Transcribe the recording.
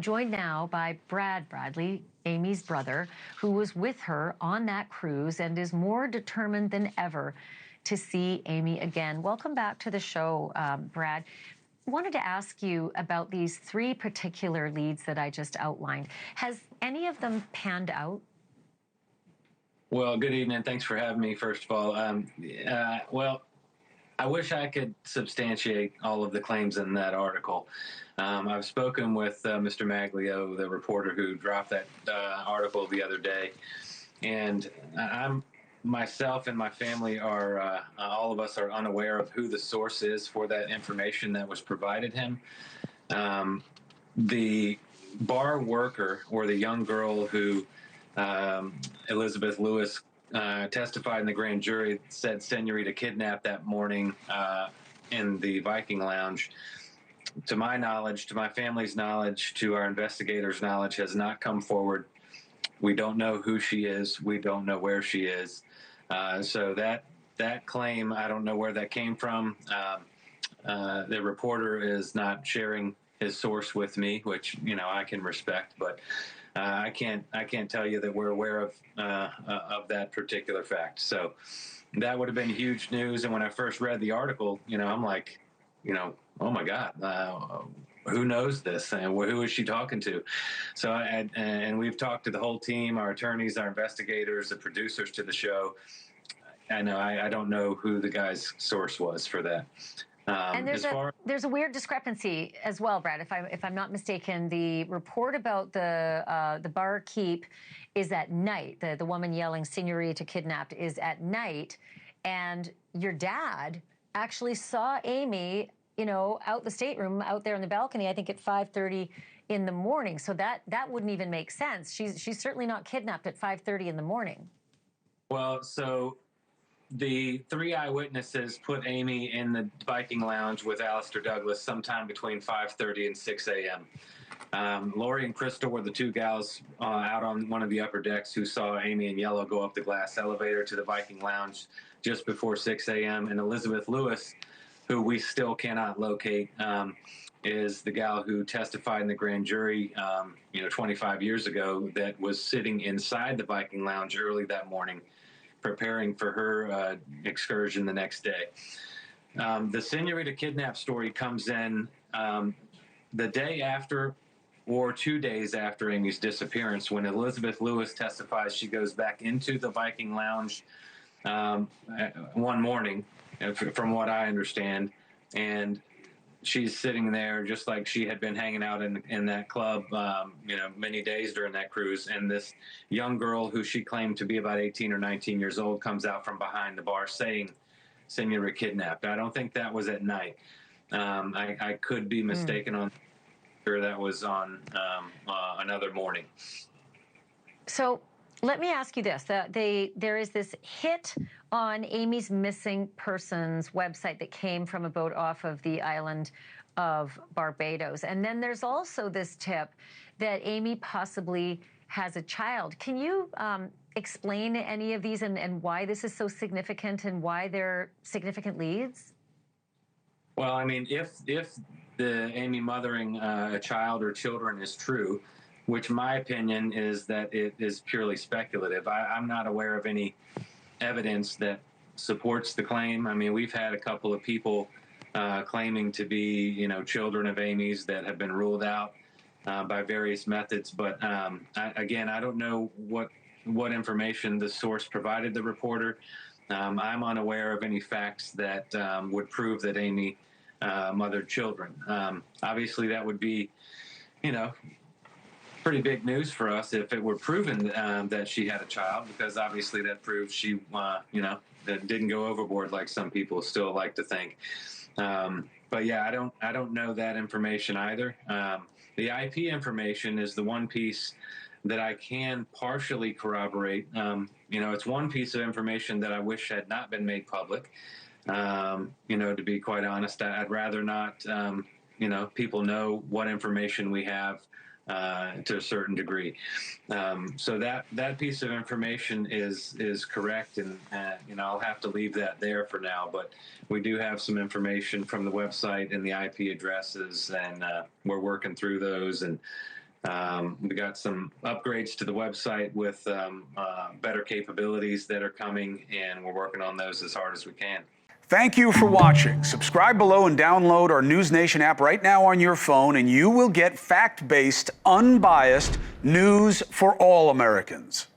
Joined now by Brad Bradley, Amy's brother, who was with her on that cruise and is more determined than ever to see Amy again. Welcome back to the show, Brad. Wanted to ask you about these three particular leads that I just outlined. Has any of them panned out? Well, good evening. Thanks for having me, first of all. Well, I wish I could substantiate all of the claims in that article. I've spoken with Mr. Maglio, the reporter who dropped that article the other day, and myself and my family are, all of us are unaware of who the source is for that information that was provided him. The bar worker, or the young girl who Elizabeth Lewis testified in the grand jury, said Senorita kidnapped that morning in the Viking Lounge, to my knowledge, to my family's knowledge, to our investigators' knowledge, has not come forward. We don't know who she is. We don't know where she is. So that claim, I don't know where that came from. The reporter is not sharing his source with me, which, you know, I can respect, but I can't tell you that we're aware of that particular fact. So that would have been huge news. And when I first read the article, you know, I'm like, you know, oh my God, who knows this, and who is she talking to? So and we've talked to the whole team, our attorneys, our investigators, the producers to the show. I don't know who the guy's source was for that. And there's a weird discrepancy as well, Brad. If I'm not mistaken, the report about the barkeep is at night. The woman yelling "Senorita kidnapped" is at night, and your dad actually saw Amy, you know, out the stateroom, out there on the balcony, I think at 5:30 in the morning. So that wouldn't even make sense. She's certainly not kidnapped at 5:30 in the morning. Well, so the three eyewitnesses put Amy in the Viking Lounge with Alistair Douglas sometime between 5:30 and 6 a.m. Lori and Crystal were the two gals out on one of the upper decks who saw Amy in yellow go up the glass elevator to the Viking Lounge just before 6 a.m. And Elizabeth Lewis, who we still cannot locate, is the gal who testified in the grand jury, 25 years ago, that was sitting inside the Viking Lounge early that morning, preparing for her excursion the next day. The Senorita kidnap story comes in the day after or 2 days after Amy's disappearance, when Elizabeth Lewis testifies she goes back into the Viking Lounge one morning, from what I understand, and she's sitting there just like she had been hanging out in that club, many days during that cruise. And this young girl, who she claimed to be about 18 or 19 years old, comes out from behind the bar saying, "Senorita kidnapped." I don't think that was at night. I could be mistaken on sure that was on another morning. So let me ask you this. There is this hit on Amy's missing persons website that came from a boat off of the island of Barbados. And then there's also this tip that Amy possibly has a child. Can you explain any of these and why this is so significant and why they're significant leads? Well, I mean, if the Amy mothering a child or children is true, which my opinion is that it is purely speculative, I'm not aware of any evidence that supports the claim. I mean, we've had a couple of people claiming to be, children of Amy's that have been ruled out by various methods. But I don't know what information the source provided the reporter. I'm unaware of any facts that would prove that Amy mothered children. Obviously, that would be, pretty big news for us if it were proven that she had a child, because obviously that proves she, that didn't go overboard like some people still like to think. But yeah, I don't know that information either. The IP information is the one piece that I can partially corroborate. It's one piece of information that I wish had not been made public. To be quite honest, I'd rather not, people know what information we have to a certain degree. So that piece of information is correct, and I'll have to leave that there for now. But we do have some information from the website and the IP addresses, and we're working through those. And We got some upgrades to the website with better capabilities that are coming, and we're working on those as hard as we can. Thank you for watching. Subscribe below and download our NewsNation app right now on your phone, and you will get fact-based, unbiased news for all Americans.